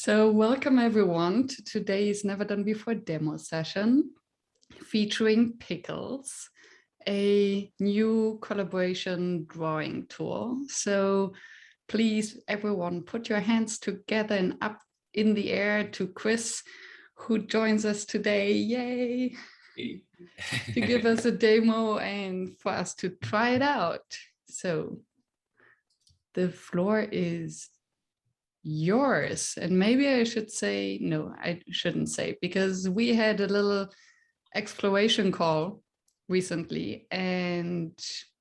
So welcome everyone to today's Never Done Before demo session featuring Piccles, a new collaboration drawing tool. So please everyone put your hands together and up in the air to Chris, who joins us today. Yay! To give us a demo and for us to try it out. So the floor is yours. And maybe I should say, no, I shouldn't say, because we had a little exploration call recently and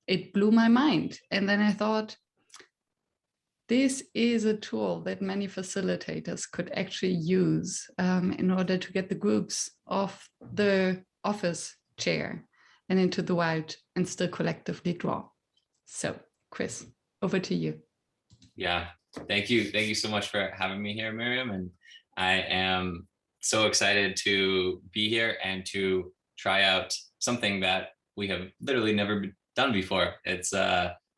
it blew my mind. And then I thought, this is a tool that many facilitators could actually use in order to get the groups off the office chair and into the wild and still collectively draw. So, Chris, over to you. Yeah, thank you. Thank you so much for having me here, Miriam. And I am so excited to be here and to try out something that we have literally never done before. It's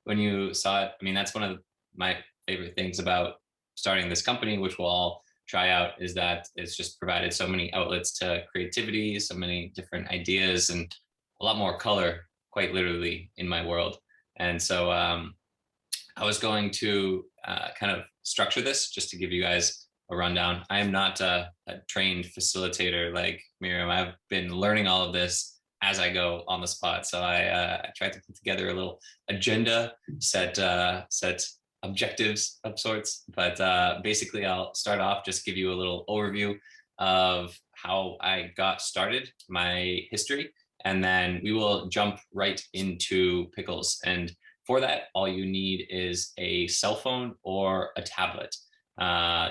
when you saw it, I mean, that's one of my favorite things about starting this company, which we'll all try out, is that it's just provided so many outlets to creativity, so many different ideas, and a lot more color, quite literally, in my world. And so I was going to kind of structure this just to give you guys a rundown. I am not a trained facilitator like Miriam. I've been learning all of this as I go on the spot. So I tried to put together a little agenda, set objectives of sorts. But basically, I'll start off, just give you a little overview of how I got started, my history, and then we will jump right into Pickles. And for that, all you need is a cell phone or a tablet,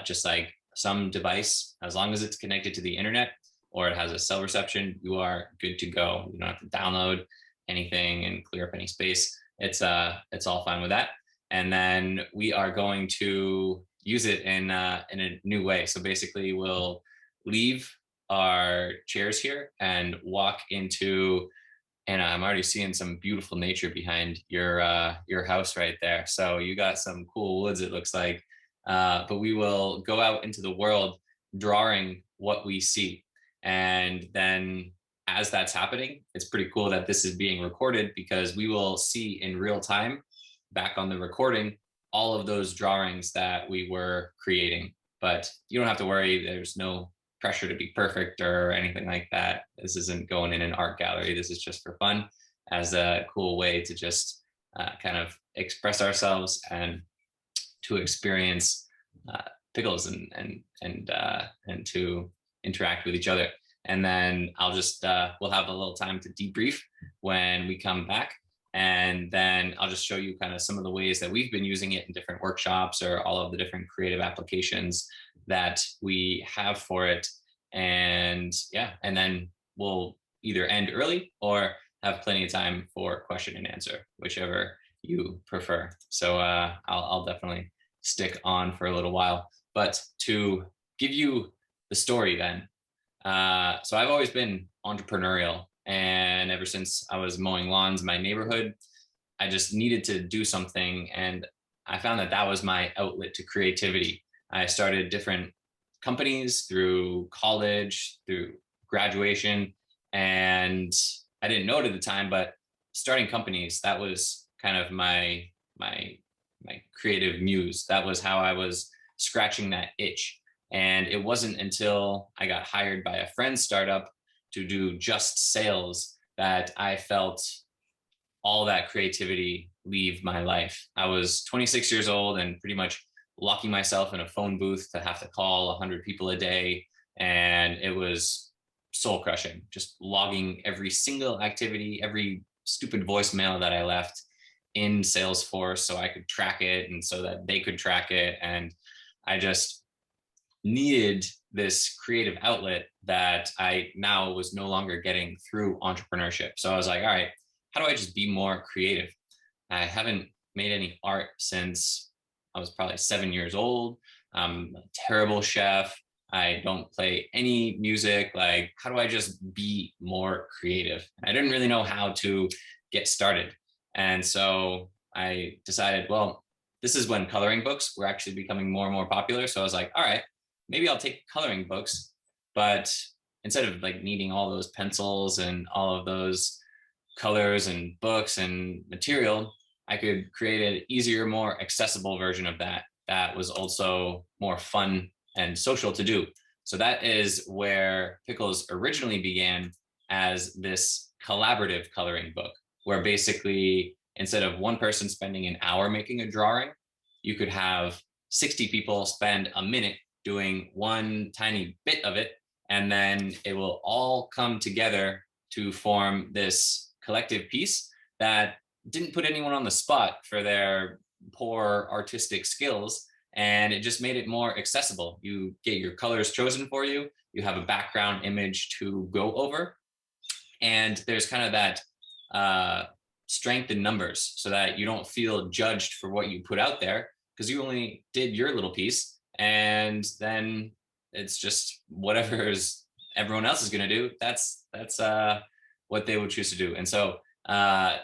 just like some device. As long as it's connected to the internet or it has a cell reception, you are good to go. You don't have to download anything and clear up any space. It's all fine with that. And then we are going to use it in a new way. So basically, we'll leave our chairs here and walk into. And I'm already seeing some beautiful nature behind your house right there. So you got some cool woods, it looks like. But we will go out into the world drawing what we see. And then as that's happening, it's pretty cool that this is being recorded, because we will see in real time back on the recording all of those drawings that we were creating. But you don't have to worry. There's no pressure to be perfect or anything like that. This isn't going in an art gallery. This is just for fun, as a cool way to just kind of express ourselves and to experience Pickles and to interact with each other. And then I'll just we'll have a little time to debrief when we come back. And then I'll just show you kind of some of the ways that we've been using it in different workshops, or all of the different creative applications that we have for it. And yeah, and then we'll either end early or have plenty of time for question and answer, whichever you prefer. So I'll definitely stick on for a little while. But to give you the story then, so I've always been entrepreneurial. And ever since I was mowing lawns in my neighborhood, I just needed to do something. And I found that that was my outlet to creativity. I started different companies through college, through graduation, and I didn't know it at the time, but starting companies, that was kind of my creative muse. That was how I was scratching that itch. And it wasn't until I got hired by a friend's startup to do just sales that I felt all that creativity leave my life. I was 26 years old and pretty much locking myself in a phone booth to have to call 100 people a day. And it was soul crushing, just logging every single activity, every stupid voicemail that I left in Salesforce so I could track it and so that they could track it. And I just needed this creative outlet that I now was no longer getting through entrepreneurship. So I was like, all right, how do I just be more creative? I haven't made any art since I was probably 7 years old. I'm a terrible chef. I don't play any music. Like, how do I just be more creative? I didn't really know how to get started. And so I decided, well, this is when coloring books were actually becoming more and more popular. So I was like, all right, maybe I'll take coloring books, but instead of like needing all those pencils and all of those colors and books and material, I could create an easier, more accessible version of that was also more fun and social to do. So that is where Pickles originally began, as this collaborative coloring book, where basically instead of one person spending an hour making a drawing, you could have 60 people spend a minute doing one tiny bit of it, and then it will all come together to form this collective piece that didn't put anyone on the spot for their poor artistic skills, and it just made it more accessible. You get your colors chosen for you, you have a background image to go over, and there's kind of that strength in numbers, so that you don't feel judged for what you put out there, because you only did your little piece, and then it's just whatever everyone else is going to do. That's what they would choose to do. And so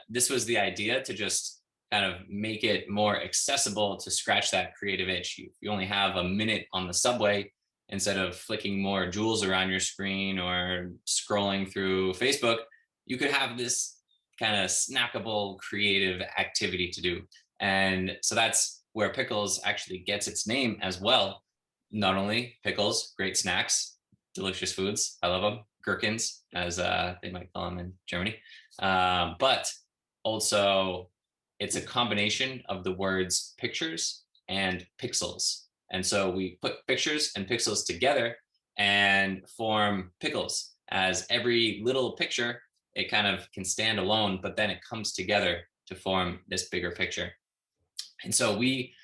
this was the idea, to just kind of make it more accessible, to scratch that creative itch. You only have a minute on the subway, instead of flicking more jewels around your screen or scrolling through Facebook, you could have this kind of snackable creative activity to do. And so that's where Pickles actually gets its name as well. Not only pickles, great snacks, delicious foods, I love them, gherkins, as they might call them in Germany, but also it's a combination of the words pictures and pixels. And so we put pictures and pixels together and form Pickles, as every little picture, it kind of can stand alone, but then it comes together to form this bigger picture. And so we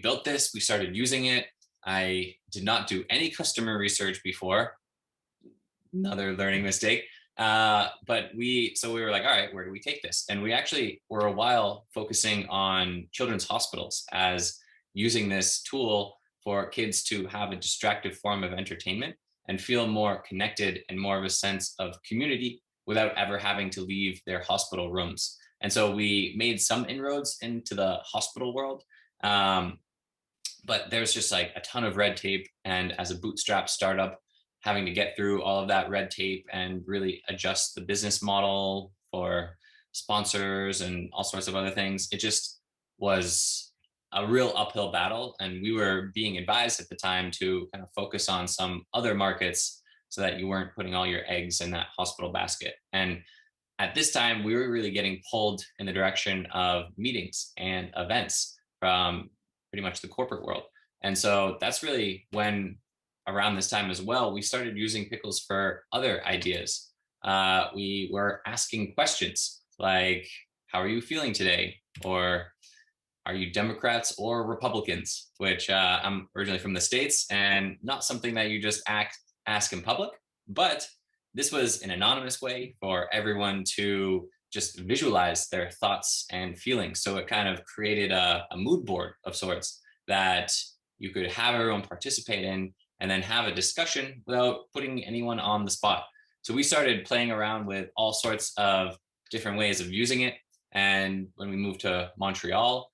built this, we started using it. I did not do any customer research before, another learning mistake. But we were like, all right, where do we take this? And we actually were a while focusing on children's hospitals, as using this tool for kids to have a distractive form of entertainment and feel more connected and more of a sense of community without ever having to leave their hospital rooms. And so we made some inroads into the hospital world, but there's just like a ton of red tape. And as a bootstrap startup, having to get through all of that red tape and really adjust the business model for sponsors and all sorts of other things, it just was a real uphill battle. And we were being advised at the time to kind of focus on some other markets, so that you weren't putting all your eggs in that hospital basket. And at this time, we were really getting pulled in the direction of meetings and events from pretty much the corporate world. And so that's really when, around this time as well, we started using Pickles for other ideas. We were asking questions like, how are you feeling today? Or are you Democrats or Republicans? Which I'm originally from the States, and not something that you just ask in public, but this was an anonymous way for everyone to just visualize their thoughts and feelings. So it kind of created a mood board of sorts that you could have everyone participate in, and then have a discussion without putting anyone on the spot. So we started playing around with all sorts of different ways of using it. And when we moved to Montreal,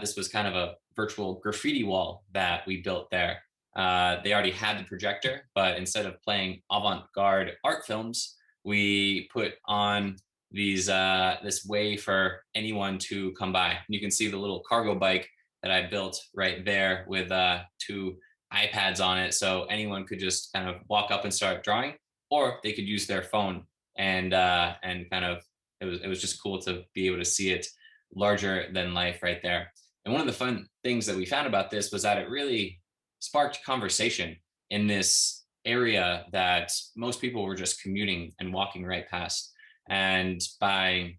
this was kind of a virtual graffiti wall that we built there. They already had the projector, but instead of playing avant-garde art films, we put on these this way for anyone to come by. And you can see the little cargo bike that I built right there with 2 iPads on it, so anyone could just kind of walk up and start drawing, or they could use their phone, and kind of it was just cool to be able to see it larger than life right there. And one of the fun things that we found about this was that it really sparked conversation in this area that most people were just commuting and walking right past. And by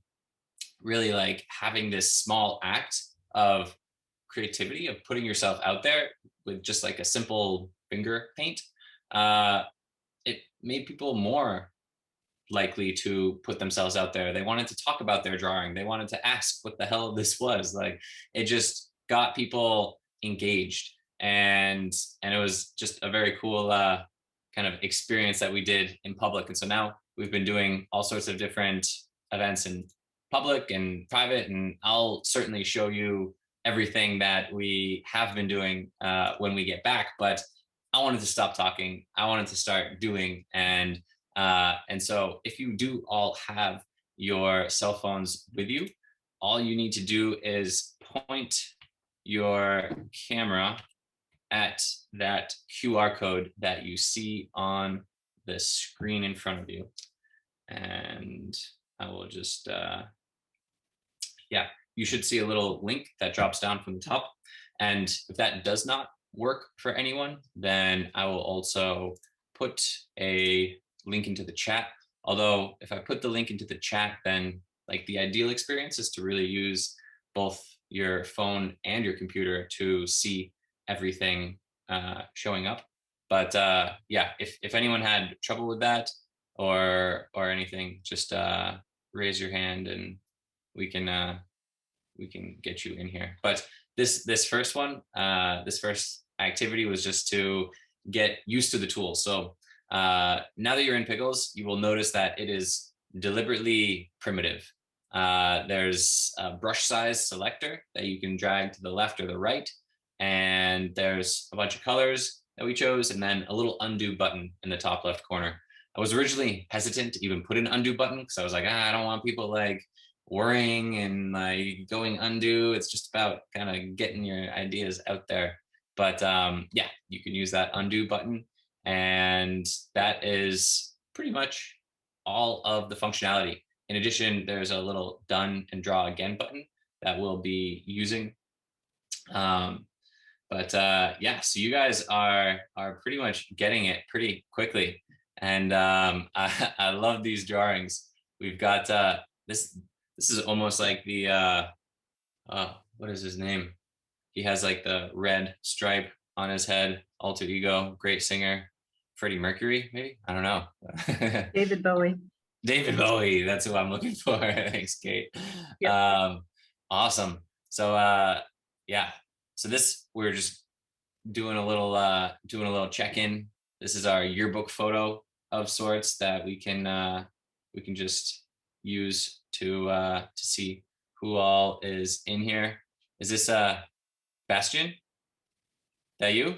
really like having this small act of creativity, of putting yourself out there with just like a simple finger paint, it made people more likely to put themselves out there. They wanted to talk about their drawing. They wanted to ask what the hell this was. Like, it just got people engaged, and it was just a very cool kind of experience that we did in public. And so now we've been doing all sorts of different events in public and private, and I'll certainly show you everything that we have been doing when we get back, but I wanted to stop talking. I wanted to start doing. And so if you do all have your cell phones with you, all you need to do is point your camera at that QR code that you see on the screen in front of you. And I will just, yeah, you should see a little link that drops down from the top. And if that does not work for anyone, then I will also put a link into the chat. Although if I put the link into the chat, then like the ideal experience is to really use both your phone and your computer to see everything showing up. But yeah, if anyone had trouble with that or anything, just raise your hand and we can get you in here. But this first one, this first activity was just to get used to the tool. So now that you're in Pickles, you will notice that it is deliberately primitive. There's a brush size selector that you can drag to the left or the right. And there's a bunch of colors that we chose, and then a little undo button in the top left corner. I was originally hesitant to even put an undo button because I was like, I don't want people like worrying and like going undo. It's just about kind of getting your ideas out there. But yeah, you can use that undo button, and that is pretty much all of the functionality. In addition, there's a little done and draw again button that we'll be using. But yeah, so you guys are pretty much getting it pretty quickly. And I love these drawings. We've got this is almost like the what is his name? He has like the red stripe on his head, alter ego, great singer, Freddie Mercury, maybe? I don't know. David Bowie. David Bowie, that's who I'm looking for. Thanks, Kate. Yep. Awesome. So yeah, so this, we're just doing a little check-in. This is our yearbook photo of sorts that we can just use to see who all is in here. Is this Bastian? That you?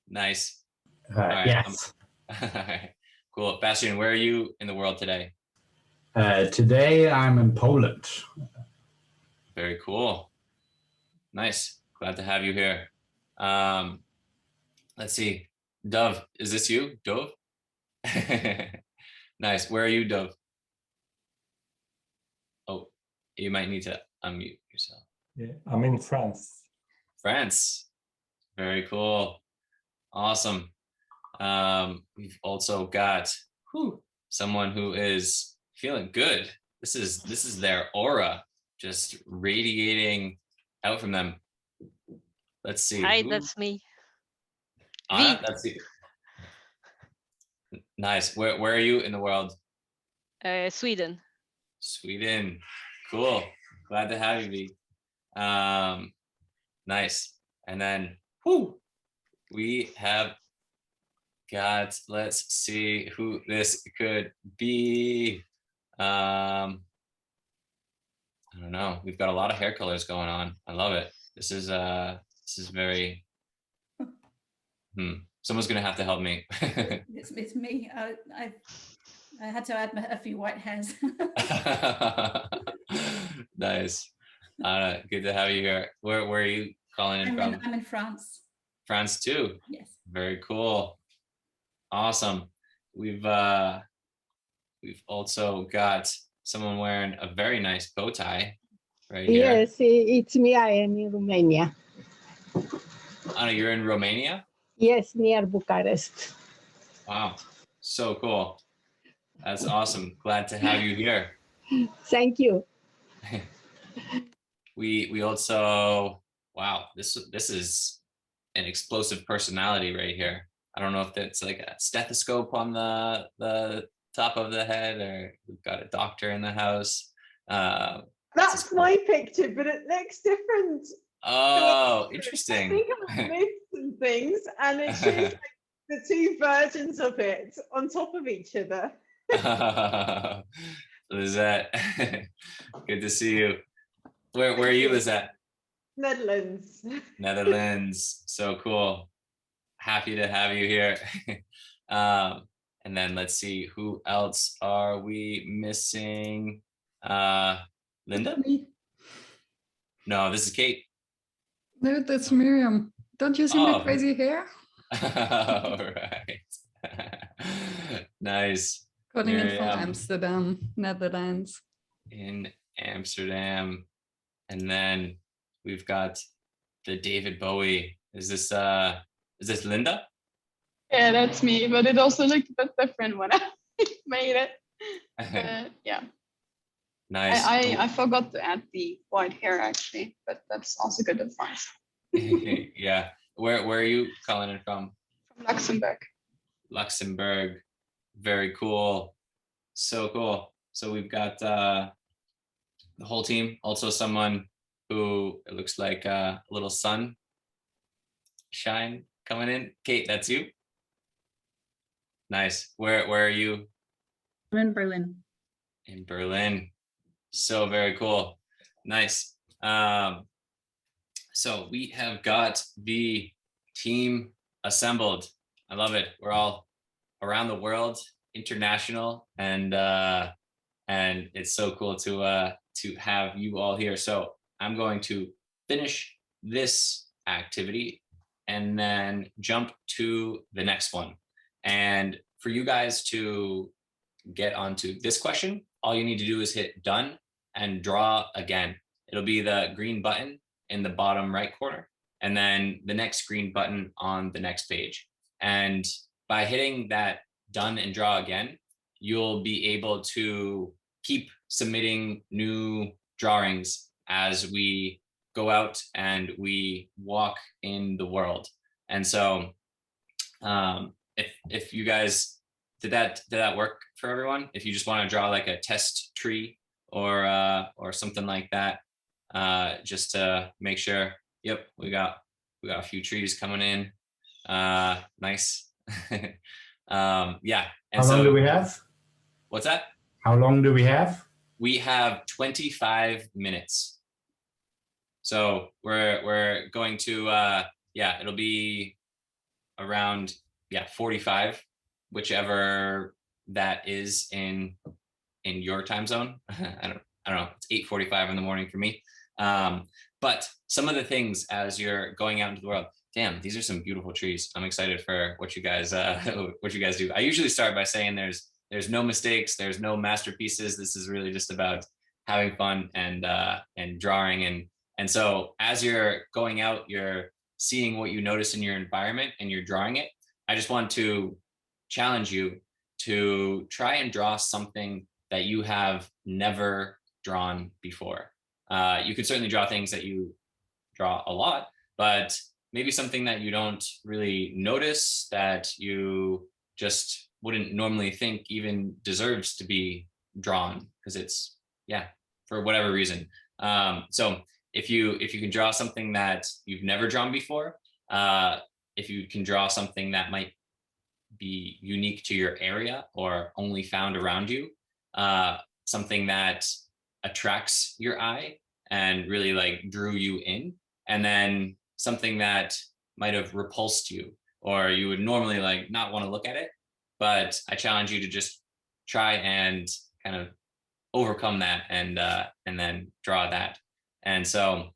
Nice. All right, yes. All right. Cool. Bastian, where are you in the world today? Today I'm in Poland. Very cool. Nice. Glad to have you here. Let's see. Dove, is this you? Dove? Nice. Where are you, Dove? Oh, you might need to unmute yourself. Yeah, I'm in France. France. Very cool. Awesome. We've also got someone who is feeling good. This is their aura just radiating out from them. Let's see. Hi, that's me. That's you. Nice. Where are you in the world? Sweden. Sweden. Cool. Glad to have you, V. Nice. And then we have got, let's see who this could be. I don't know. We've got a lot of hair colors going on. I love it. This is very someone's gonna have to help me. It's me. I had to add a few white hairs. Nice. Good to have you here. Where are you calling in from? I'm in France. France too. Yes. Very cool. Awesome. We've also got someone wearing a very nice bow tie right here. Yes, it's me. I am in Romania. Anna, you're in Romania? Yes, near Bucharest. Wow, so cool. That's awesome. Glad to have you here. Thank you. We also, wow, this is an explosive personality right here. I don't know if that's like a stethoscope on the top of the head, or we've got a doctor in the house. That's cool. My picture, but it looks different. Oh, so interesting. I think I've missed some things, and it's just like the two versions of it on top of each other. Lizette, good to see you. Where are you, Lizette? Netherlands. Netherlands. So cool. Happy to have you here. And then let's see, who else are we missing? Linda? Me. No, this is Kate. No, that's Miriam. Don't you see my Oh. crazy hair? All right. Nice. Calling in from Miriam. Amsterdam, Netherlands. In Amsterdam. And then we've got the David Bowie. Is this Linda? Yeah, that's me, but it also looked a bit different when I made it. Yeah. Nice. I forgot to add the white hair actually, but that's also good advice. Yeah. Where are you calling in from? From Luxembourg. Luxembourg. Very cool. So cool. So we've got the whole team. Also someone who it looks like a little sun shine coming in. Kate, that's you? Nice. Where are you? I'm in Berlin. In Berlin. So very cool. Nice. So we have got the team assembled. I love it. We're all around the world, international, and it's so cool to have you all here. So I'm going to finish this activity and then jump to the next one. And for you guys to get onto this question, all you need to do is hit done and draw again. It'll be the green button in the bottom right corner, and then the next green button on the next page. And by hitting that done and draw again, you'll be able to keep submitting new drawings as we go out and we walk in the world. And so if you guys did that work for everyone? If you just want to draw like a test tree or something like that, just to make sure. Yep, we got a few trees coming in. Nice. Yeah. And How long do we have? What's that? How long do we have? We have 25 minutes. So we're going to yeah, it'll be around 45, whichever that is in your time zone. I don't know. It's 8:45 in the morning for me. But some of the things as you're going out into the world. Damn, these are some beautiful trees. I'm excited for what you guys do. I usually start by saying there's no mistakes, there's no masterpieces. This is really just about having fun and drawing. And so as you're going out, you're seeing what you notice in your environment and you're drawing it. I just want to challenge you to try and draw something that you have never drawn before. You could certainly draw things that you draw a lot, but maybe something that you don't really notice, that you just wouldn't normally think even deserves to be drawn, because it's, for whatever reason. So if you can draw something that you've never drawn before, if you can draw something that might be unique to your area or only found around you, something that attracts your eye and really like drew you in, and then something that might have repulsed you or you would normally like not want to look at it, but I challenge you to just try and kind of overcome that and then draw that. And so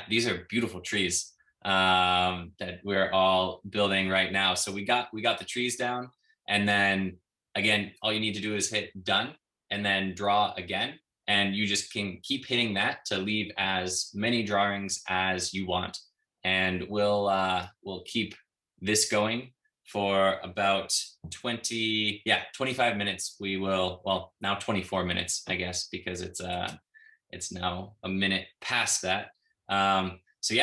these are beautiful trees that we're all building right now. So we got the trees down, and then again, all you need to do is hit done and then draw again, and you just can keep hitting that to leave as many drawings as you want. And we'll keep this going for about 25 minutes. We will, well, now 24 minutes, I guess, because it's now a minute past that. So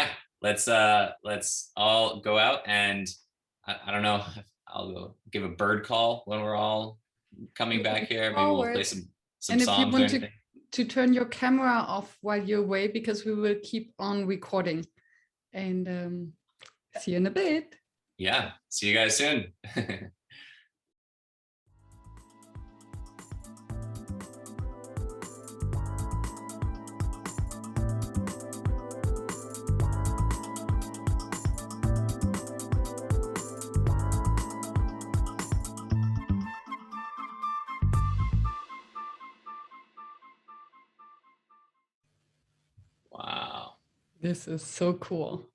let's all go out, and I don't know, I'll go give a bird call when we're all coming back here. Maybe we'll play some and songs. if you want or anything. to turn your camera off while you're away, because we will keep on recording. And see you in a bit. Yeah, see you guys soon. This is so cool.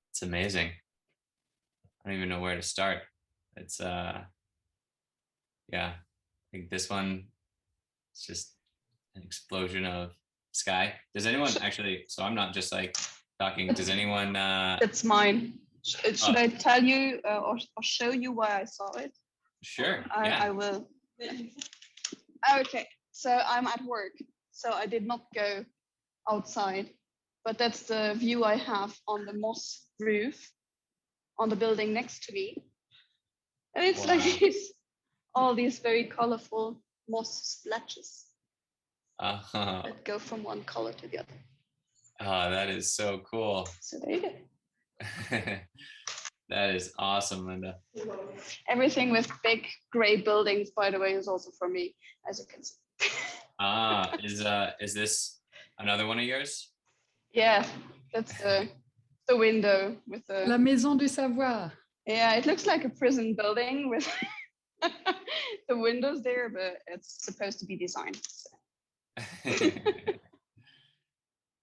It's amazing. I don't even know where to start. It's yeah, I think this one is just an explosion of sky. Does anyone actually, so I'm not just like talking, does anyone That's mine. Should I tell you or show you why I saw it? Sure. I Yeah. will. Okay, so I'm at work, so I did not go outside, but that's the view I have on the moss roof on the building next to me. And it's Wow. like all these very colorful moss splashes that go from one color to the other. Oh, that is so cool. So there you go. That is awesome, Linda. Everything with big gray buildings, by the way, is also for me, as you can see. Is this another one of yours? Yeah, that's the window with the. La Maison du Savoir. Yeah, it looks like a prison building with the windows there, but it's supposed to be designed. So.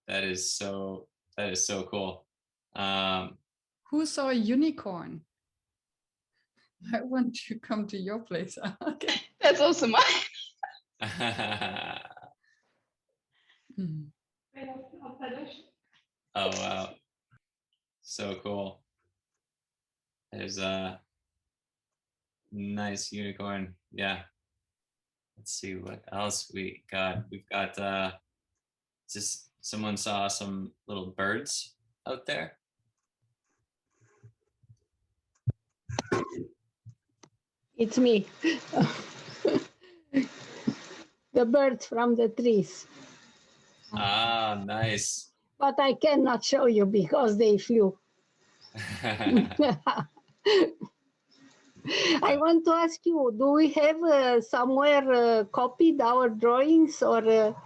That is so cool. Who saw a unicorn? I want to come to your place. Okay. That's also mine. Hmm. Oh wow, so cool. There's a nice unicorn. Yeah. Let's see what else we got. We've got just someone saw some little birds out there. It's me. The birds from the trees. Ah, nice. But I cannot show you because they flew. I want to ask you, do we have somewhere copied our drawings or?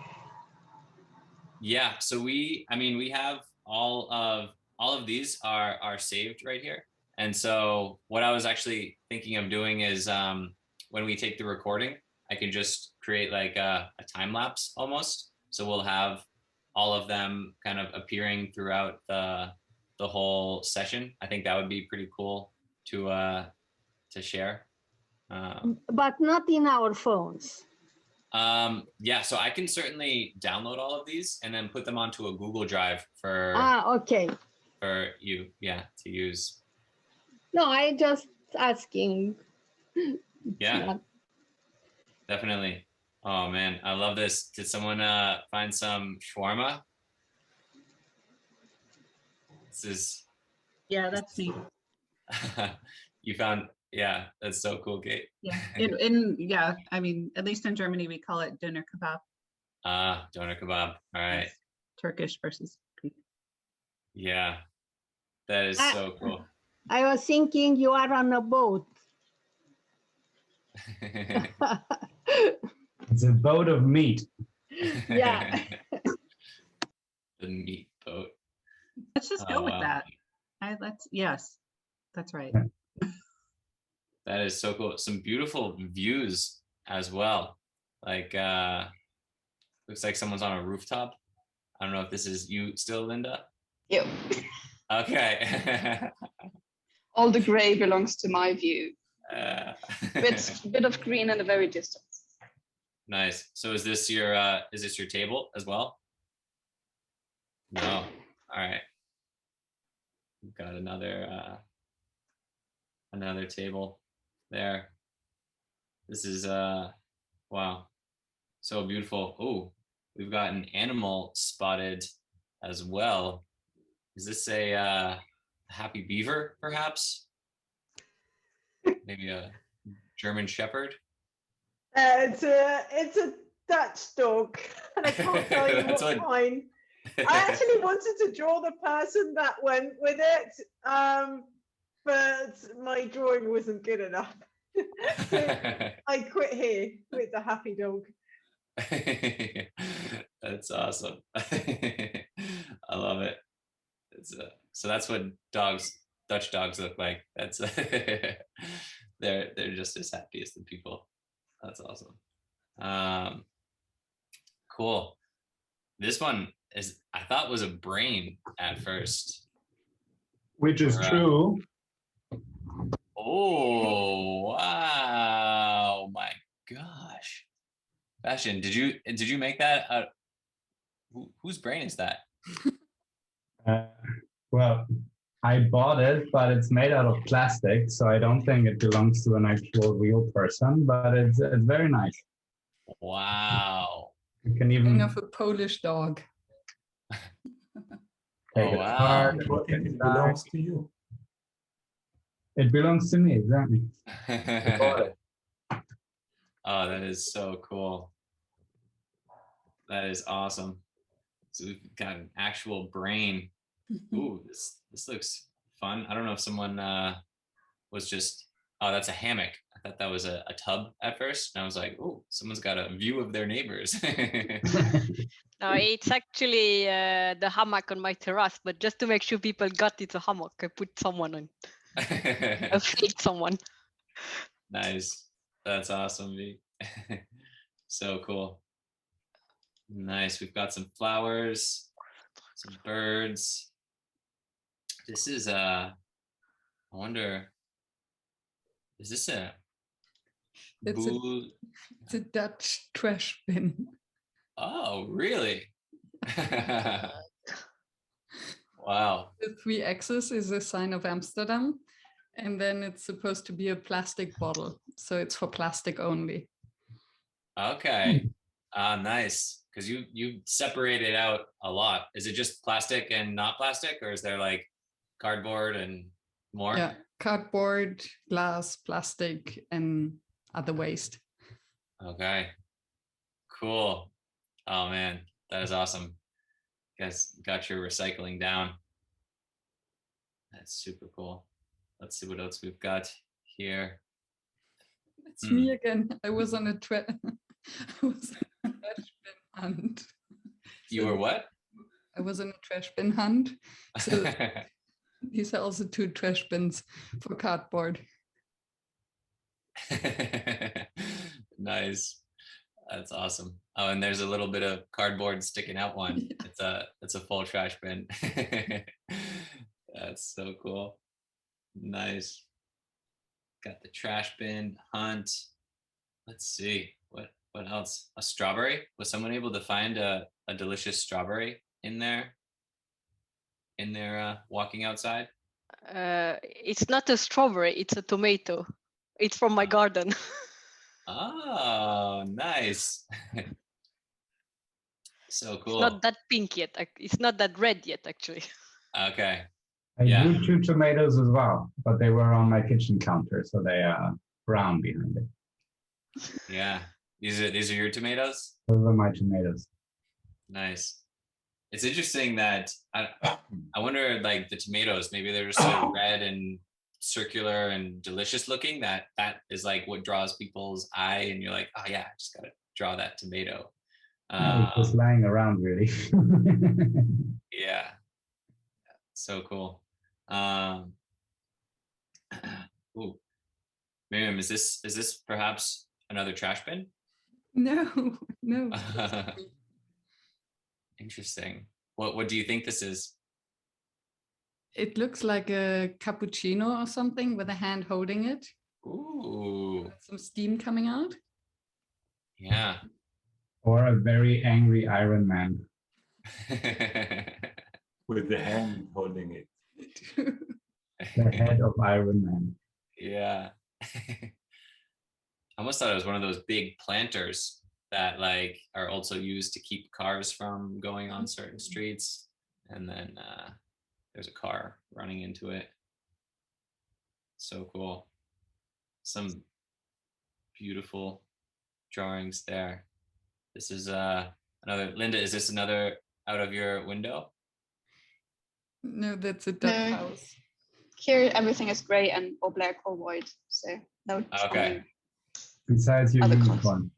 Yeah, so we have all of these are saved right here. And so what I was actually thinking of doing is when we take the recording, I can just create like a time lapse almost. So we'll have all of them kind of appearing throughout the whole session. I think that would be pretty cool to share. But not in our phones. Yeah, so I can certainly download all of these and then put them onto a Google Drive for Okay. for you, yeah, to use. No, I just asking. Yeah, definitely. Oh man, I love this. Did someone find some shawarma? This is. Yeah, that's me. You found, yeah, that's so cool, Kate. Yeah, yeah, I mean, at least in Germany, we call it doner kebab. Doner kebab. All right. Yes. Turkish versus Greek. Yeah, that is so cool. I was thinking you are on a boat. It's a boat of meat. Yeah. The meat boat. Let's just go with that. Yes, that's right. That is so cool. Some beautiful views as well. Like, looks like someone's on a rooftop. I don't know if this is you still, Linda. Yep. Okay. All the gray belongs to my view. It's a bit of green in the very distance. Nice. So is this your table as well? No. All right. We've got another table there. This is wow, so beautiful. Oh, we've got an animal spotted as well. Is this a happy beaver, perhaps? Maybe a German Shepherd? It's a Dutch dog, and I can't tell you That's what what- kind. I actually wanted to draw the person that went with it, but my drawing wasn't good enough. So I quit here with the happy dog. That's awesome. I love it. It's so that's what Dutch dogs look like. That's they're just as happy as the people. That's awesome. Cool. This one is, I thought was a brain at first. Which is Or, true. Oh, wow. My gosh. Bastion, did you make that? Whose brain is that? Well, I bought it, but it's made out of plastic, so I don't think it belongs to an actual real person, but it's very nice. Wow. You can Kind even of a Polish dog. take Oh, it wow. apart. But it belongs to you. It belongs to me, exactly. I bought it. Oh, that is so cool. That is awesome. So we've got an actual brain. Ooh, this looks fun. I don't know if someone was just, oh, that's a hammock. I thought that was a tub at first. And I was like, oh, someone's got a view of their neighbors. No, it's actually the hammock on my terrace, but just to make sure people got it's a hammock, I put someone on. I faked someone. Nice. That's awesome, V. So cool. Nice. We've got some flowers, some birds. This is I wonder, is this a It's a Dutch trash bin. Oh, really? Wow. The 3 X's is a sign of Amsterdam. And then it's supposed to be a plastic bottle. So it's for plastic only. Okay. Nice. Because you separate it out a lot. Is it just plastic and not plastic, or is there like cardboard and more? Yeah, cardboard, glass, plastic, and other waste. Okay. Cool. Oh man, that is awesome. You guys got your recycling down. That's super cool. Let's see what else we've got here. It's me again. I was on a trash bin hunt. You were what? I was on a trash bin hunt. So these are also 2 trash bins for cardboard. Nice. That's awesome. Oh, and there's a little bit of cardboard sticking out one. Yeah. It's a full trash bin. That's so cool. Nice. Got the trash bin hunt. Let's see what else. A strawberry. Was someone able to find a delicious strawberry in there? In their walking outside? It's not a strawberry, it's a tomato. It's from my garden. Oh, nice. So cool. It's not that pink yet. It's not that red yet, actually. Okay. I grew 2 tomatoes as well, but they were on my kitchen counter, so they are brown behind it. Yeah. These are your tomatoes? Those are my tomatoes. Nice. It's interesting that I wonder, like, the tomatoes, maybe they're just so red and circular and delicious looking that is like what draws people's eye, and you're like, oh yeah, I just gotta draw that tomato. It's just lying around, really. Yeah. So cool. Ooh. Miriam, is this perhaps another trash bin? No. Interesting. What do you think this is? It looks like a cappuccino or something with a hand holding it. Ooh. Some steam coming out. Yeah. Or a very angry Iron Man. With the hand holding it. The head of Iron Man. Yeah. I almost thought it was one of those big planters that like are also used to keep cars from going on certain streets. And then there's a car running into it. So cool. Some beautiful drawings there. This is another, Linda, is this another out of your window? No, that's a Dutch No. house. Here everything is grey and or black or white. So no. Okay. Besides your Other unicorn.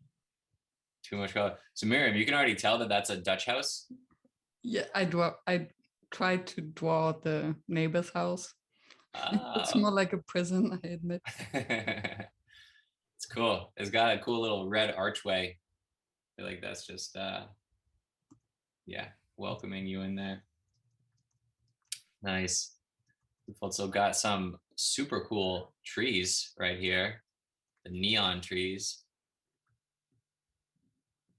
Too much color. So Miriam, you can already tell that that's a Dutch house. Yeah, I tried to draw the neighbor's house. It's more like a prison, I admit. It's cool. It's got a cool little red archway. I feel like that's just yeah, welcoming you in there. Nice. We've also got some super cool trees right here, the neon trees.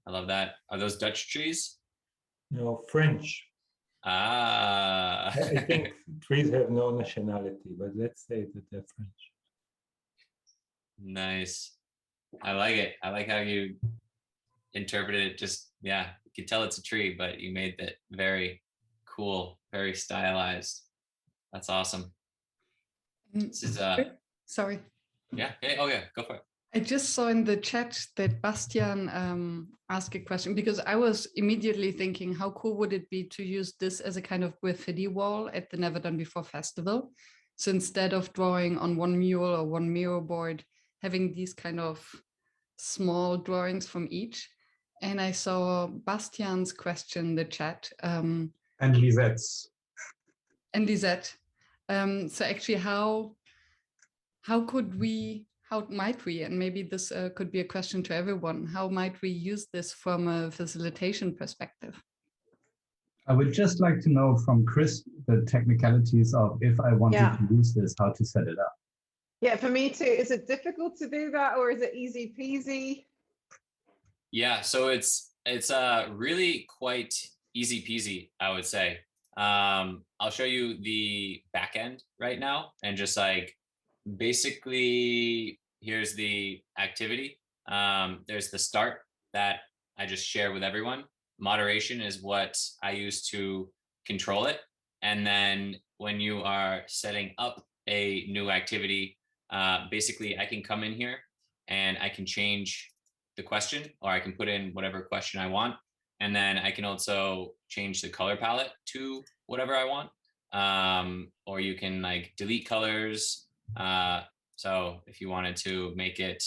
I love that. Are those Dutch trees? No, French. Ah. I think trees have no nationality, but let's say that they're French. Nice. I like it. I like how you interpreted it. Just, yeah, you can tell it's a tree, but you made it very cool, very stylized. That's awesome. This is Sorry. yeah. Okay. Oh yeah, go for it. I just saw in the chat that Bastian asked a question, because I was immediately thinking, how cool would it be to use this as a kind of graffiti wall at the Never Done Before festival? So instead of drawing on one mural or one mirror board, having these kind of small drawings from each. And I saw Bastian's question in the chat. And Lisette's. And Lisette. So actually, how might we, and maybe this could be a question to everyone, how might we use this from a facilitation perspective? I would just like to know from Chris the technicalities of, if I wanted to use this, how to set it up. Yeah, for me too. Is it difficult to do that, or is it easy peasy? Yeah, so it's really quite easy peasy, I would say. I'll show you the back end right now, and just like basically here's the activity. There's the start that I just share with everyone. Moderation is what I use to control it. And then when you are setting up a new activity, basically I can come in here and I can change the question, or I can put in whatever question I want. And then I can also change the color palette to whatever I want. Or you can like delete colors. So if you wanted to make it,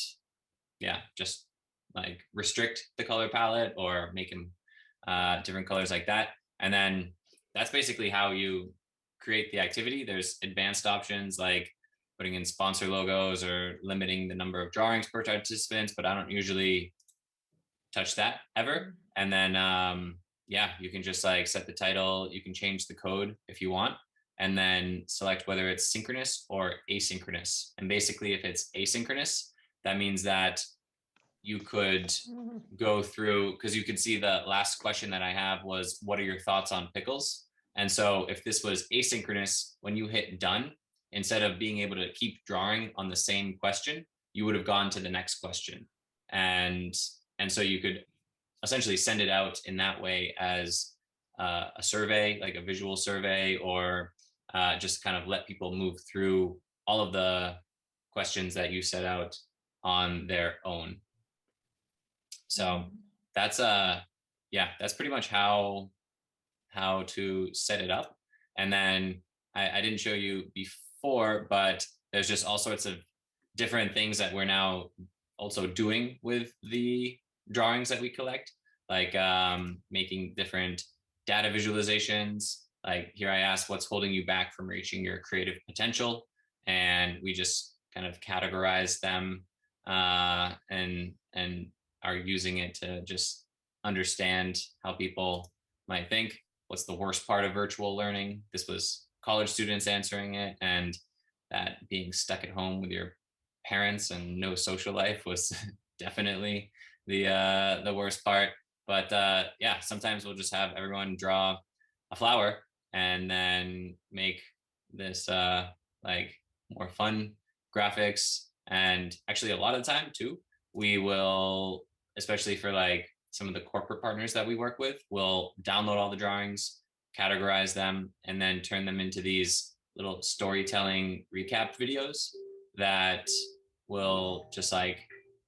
just like restrict the color palette or make them different colors like that. And then that's basically how you create the activity. There's advanced options like putting in sponsor logos or limiting the number of drawings per participants, but I don't usually touch that ever. And then, you can just like set the title. You can change the code if you want, and then select whether it's synchronous or asynchronous. And basically, if it's asynchronous, that means that you could go through, because you could see the last question that I have was, what are your thoughts on pickles? And so if this was asynchronous, when you hit done, instead of being able to keep drawing on the same question, you would have gone to the next question. And so you could essentially send it out in that way as a survey, like a visual survey, or just kind of let people move through all of the questions that you set out on their own. So that's that's pretty much how to set it up. And then I didn't show you before, but there's just all sorts of different things that we're now also doing with the drawings that we collect, like making different data visualizations. Like here I asked, what's holding you back from reaching your creative potential? And we just kind of categorize them and are using it to just understand how people might think. What's the worst part of virtual learning? This was college students answering it, and that being stuck at home with your parents and no social life was definitely the worst part. But sometimes we'll just have everyone draw a flower and then make this like more fun graphics. And actually a lot of the time too, we will, especially for like some of the corporate partners that we work with, will download all the drawings, categorize them, and then turn them into these little storytelling recap videos that will just like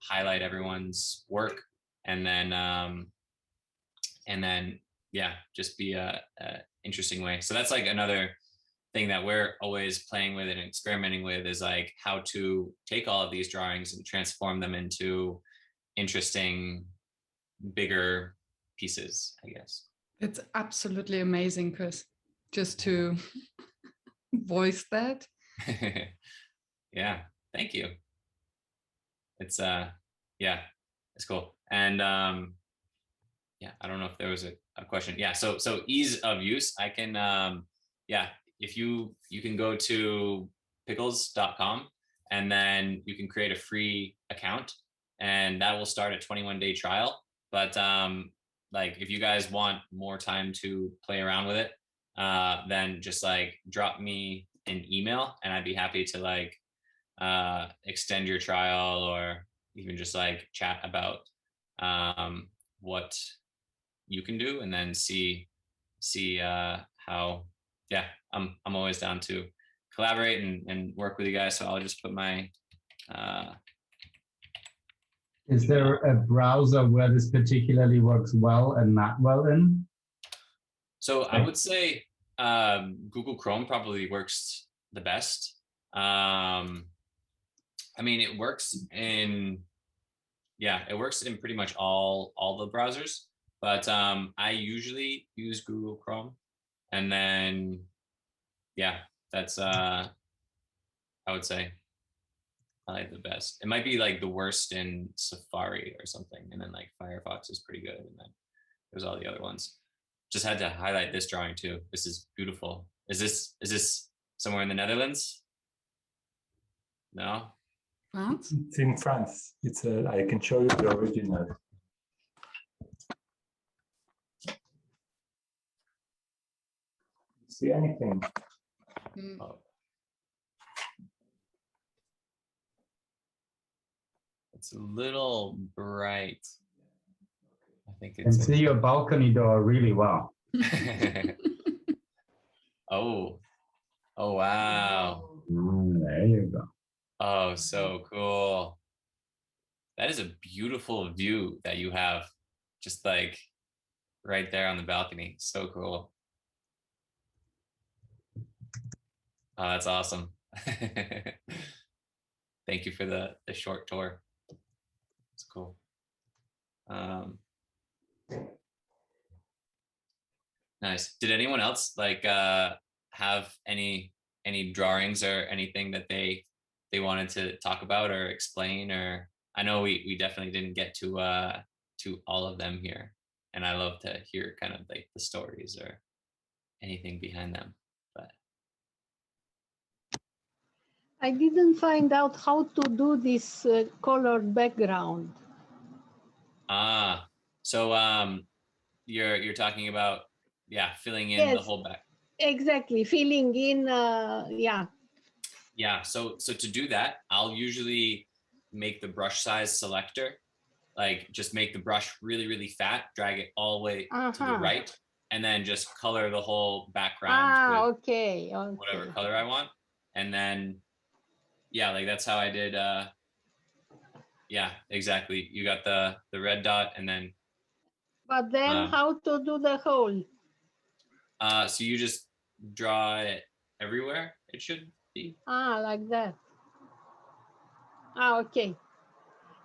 highlight everyone's work, and then just be a interesting way. So that's like another thing that we're always playing with and experimenting with, is like how to take all of these drawings and transform them into interesting, bigger pieces, I guess. It's absolutely amazing, Chris, just to voice that. Yeah, thank you. It's it's cool. And yeah, I don't know if there was a question. Yeah, so ease of use. I can yeah, if you can go to pickles.com and then you can create a free account and that will start a 21-day trial. But like if you guys want more time to play around with it, then just like drop me an email and I'd be happy to like extend your trial or even just like chat about what you can do and then see how, yeah, I'm always down to collaborate and work with you guys. So I'll just put my is there a browser where this particularly works well and not well in? So I would say Google Chrome probably works the best. I mean, it works in, yeah, it works in pretty much all the browsers, but I usually use Google Chrome, and then yeah, that's I would say I like the best. It might be like the worst in Safari or something, and then like Firefox is pretty good, and then there's all the other ones. Just had to highlight this drawing too. This is beautiful. Is this somewhere in the Netherlands? No. France? It's in France. It's I can show you the original. See anything? Oh. It's a little bright. I think And it's. see your balcony door really well. Oh wow. There you go. Oh, so cool. That is a beautiful view that you have, just like right there on the balcony. So cool. Oh, that's awesome. Thank you for the short tour. It's cool. Nice. Did anyone else like have any drawings or anything that they wanted to talk about or explain? Or I know we definitely didn't get to all of them here, and I love to hear kind of like the stories or anything behind them. But I didn't find out how to do this colored background. so you're talking about, yeah, filling in the Yes, whole back. exactly. Filling in, yeah. Yeah, so to do that, I'll usually make the brush size selector, like just make the brush really, really fat, drag it all the way to the right, and then just color the whole background with Okay. whatever color I want. And then, yeah, like that's how I did, yeah, exactly. You got the red dot and then. But then how to do the whole? So you just draw it everywhere, it should be. Like that. Okay.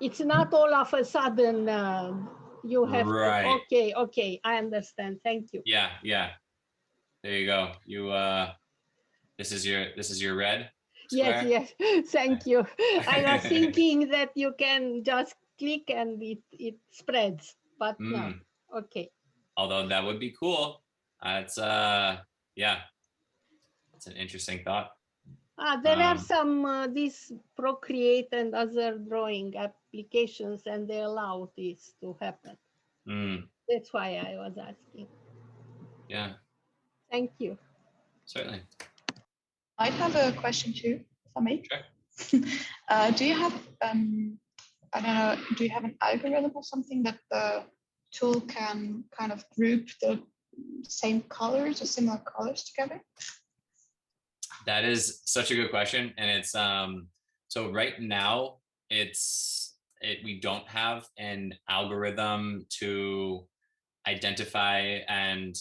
It's not all of a sudden you have Right. to, okay, I understand. Thank you. Yeah. There you go. You this is your red square? Yes, thank you. I was thinking that you can just click and it spreads, but no. Okay. Although that would be cool. It's yeah, it's an interesting thought. There are some these Procreate and other drawing applications, and they allow this to happen. That's why I was asking. Yeah. Thank you. Certainly. I have a question too, if I may. Sure. Do you have I don't know, do you have an algorithm or something that the tool can kind of group the same colors or similar colors together? That is such a good question, and it's so right now we don't have an algorithm to identify, and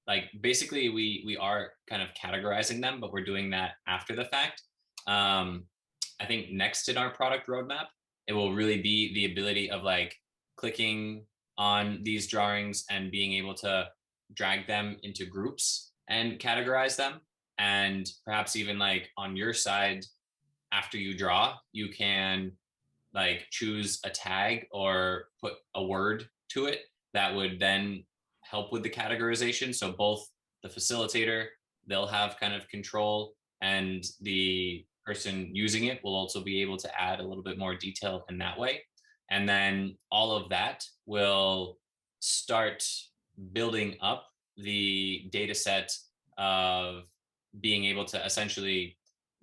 like basically we are kind of categorizing them, but we're doing that after the fact. I think next in our product roadmap, it will really be the ability of like clicking on these drawings and being able to drag them into groups and categorize them. And perhaps even like on your side, after you draw, you can like choose a tag or put a word to it that would then help with the categorization. So both the facilitator, they'll have kind of control, and the person using it will also be able to add a little bit more detail in that way. And then all of that will start building up the data set of being able to essentially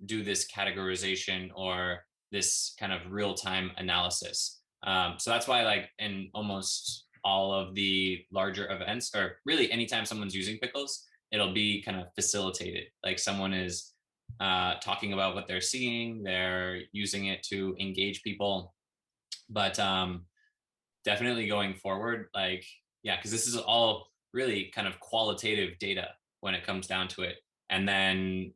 do this categorization or this kind of real-time analysis. So that's why, like, in almost all of the larger events, or really anytime someone's using Pickles, it'll be kind of facilitated. Like someone is talking about what they're seeing, they're using it to engage people. But definitely going forward, like, yeah, because this is all really kind of qualitative data when it comes down to it. And then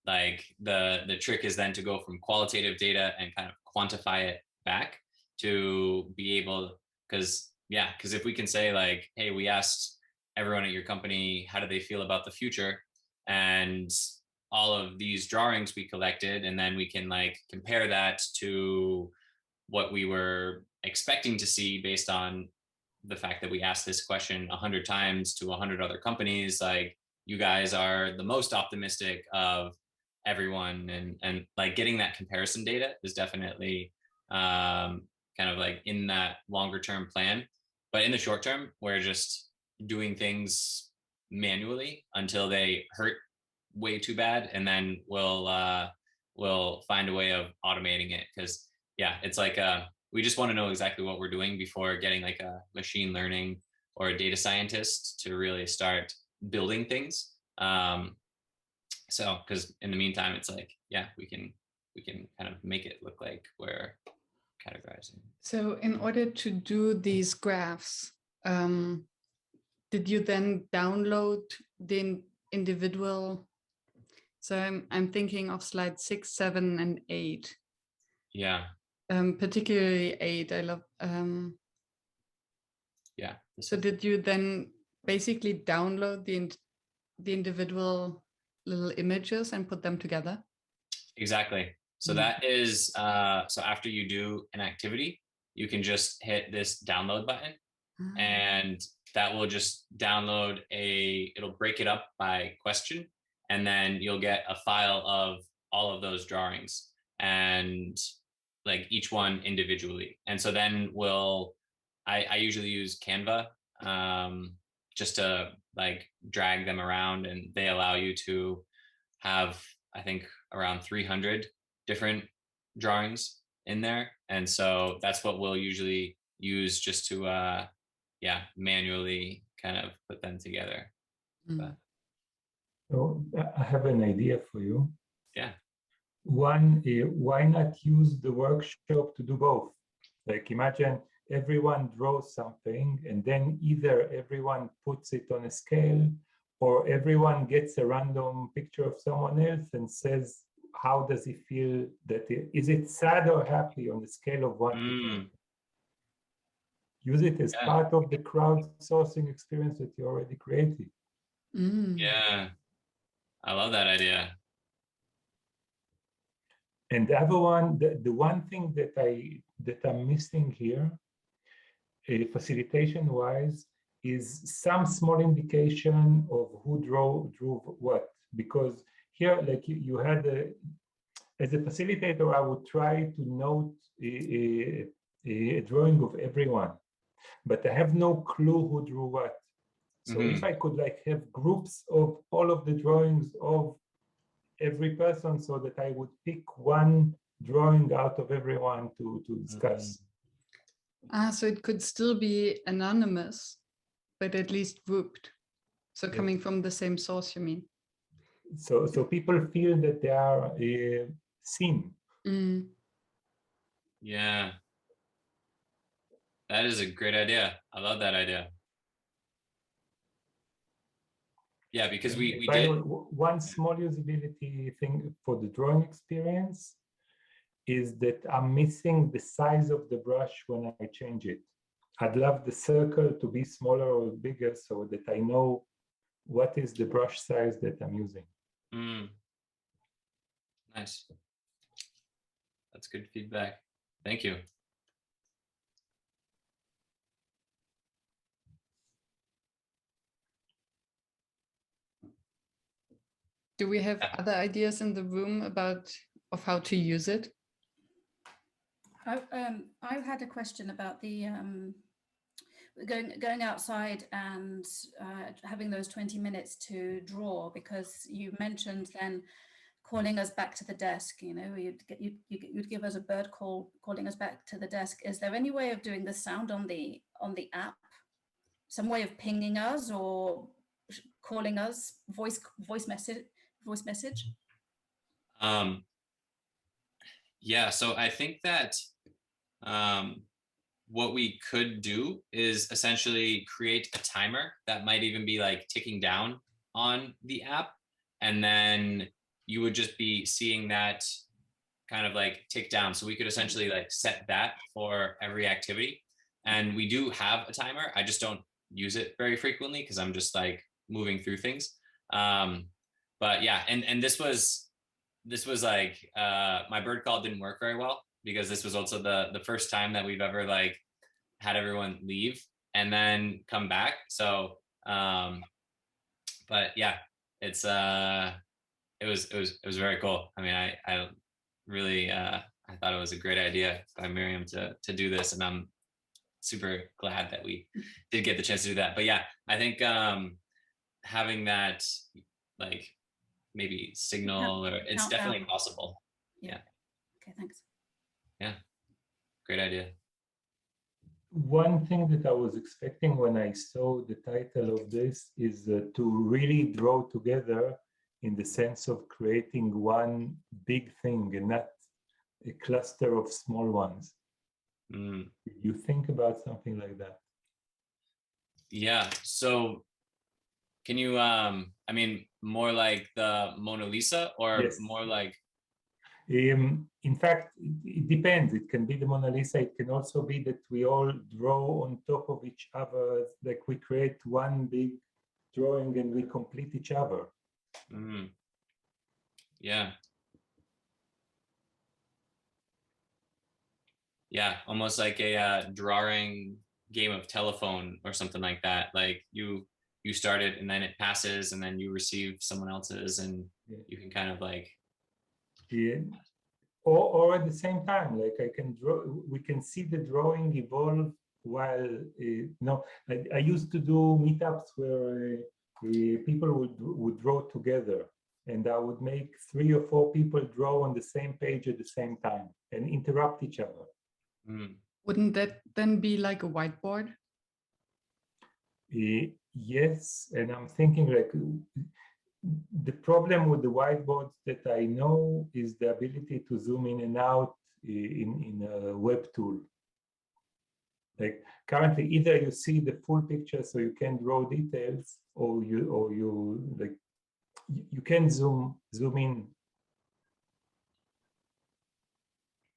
like the trick is then to go from qualitative data and kind of quantify it back to be able, because if we can say like, hey, we asked everyone at your company, how do they feel about the future? And all of these drawings we collected, and then we can like compare that to what we were expecting to see based on the fact that we asked this question 100 times to 100 other companies. Like, you guys are the most optimistic of everyone, and like getting that comparison data is definitely kind of like in that longer term plan. But in the short term, we're just doing things manually until they hurt way too bad, and then we'll find a way of automating it. Because it's like we just want to know exactly what we're doing before getting like a machine learning or a data scientist to really start building things. So because in the meantime, it's like, we can kind of make it look like we're categorizing. So in order to do these graphs, did you then download the individual? So I'm thinking of slide 6, 7, and 8. Yeah. Particularly 8. I love. So did you then basically download the individual little images and put them together? Exactly. So that is so after you do an activity, you can just hit this download button, and that will just download it'll break it up by question, and then you'll get a file of all of those drawings, and like each one individually. And so then I usually use Canva just to like drag them around, and they allow you to have, I think, around 300 different drawings in there. And so that's what we'll usually use just to manually kind of put them together. So I have an idea for you. Yeah. One, why not use the workshop to do both? Like, imagine everyone draws something, and then either everyone puts it on a scale, or everyone gets a random picture of someone else and says, how does he feel is it sad or happy on the scale of 1 to 10? Use it as part of the crowdsourcing experience that you already created. Yeah, I love that idea. And the other one, the one thing that I'm missing here, facilitation-wise, is some small indication of who drew what. Because here, like you had, as a facilitator, I would try to note a drawing of everyone, but I have no clue who drew what. So if I could like have groups of all of the drawings of every person, so that I would pick one drawing out of everyone to discuss. So it could still be anonymous, but at least grouped. So coming from the same source, you mean? So people feel that they are seen. Yeah. That is a great idea. I love that idea. Yeah, because we did. One small usability thing for the drawing experience is that I'm missing the size of the brush when I change it. I'd love the circle to be smaller or bigger so that I know what is the brush size that I'm using. Nice. That's good feedback. Thank you. Do we have other ideas in the room about of how to use it? I had a question about the going outside and having those 20 minutes to draw, because you mentioned then calling us back to the desk. You know, you'd give us a bird call, calling us back to the desk. Is there any way of doing the sound on the app? Some way of pinging us or calling us, voice message? Yeah, so I think that what we could do is essentially create a timer that might even be like ticking down on the app, and then you would just be seeing that kind of like tick down. So we could essentially like set that for every activity. And we do have a timer. I just don't use it very frequently because I'm just like moving through things. But yeah, and this was like my bird call didn't work very well because this was also the first time that we've ever like had everyone leave and then come back. So but yeah, it was very cool. I mean, I really I thought it was a great idea by Miriam to do this, and I'm super glad that we did get the chance to do that. But yeah, I think having that like maybe signal, or it's definitely possible. Yeah. Okay, thanks. Yeah, great idea. One thing that I was expecting when I saw the title of this is to really draw together in the sense of creating one big thing and not a cluster of small ones. You think about something like that? Yeah, so can you I mean more like the Mona Lisa, or Yes. more like in fact, it depends. It can be the Mona Lisa. It can also be that we all draw on top of each other, like we create one big drawing and we complete each other. Yeah. Yeah, almost like a drawing game of telephone or something like that. Like you start it and then it passes and then you receive someone else's, and you can kind of like or at the same time, like I can draw, we can see the drawing evolve while I used to do meetups where people would draw together, and I would make 3 or 4 people draw on the same page at the same time and interrupt each other. Wouldn't that then be like a whiteboard? Yes, and I'm thinking like the problem with the whiteboards that I know is the ability to zoom in and out in a web tool. Like currently, either you see the full picture so you can draw details, or you like you can zoom in.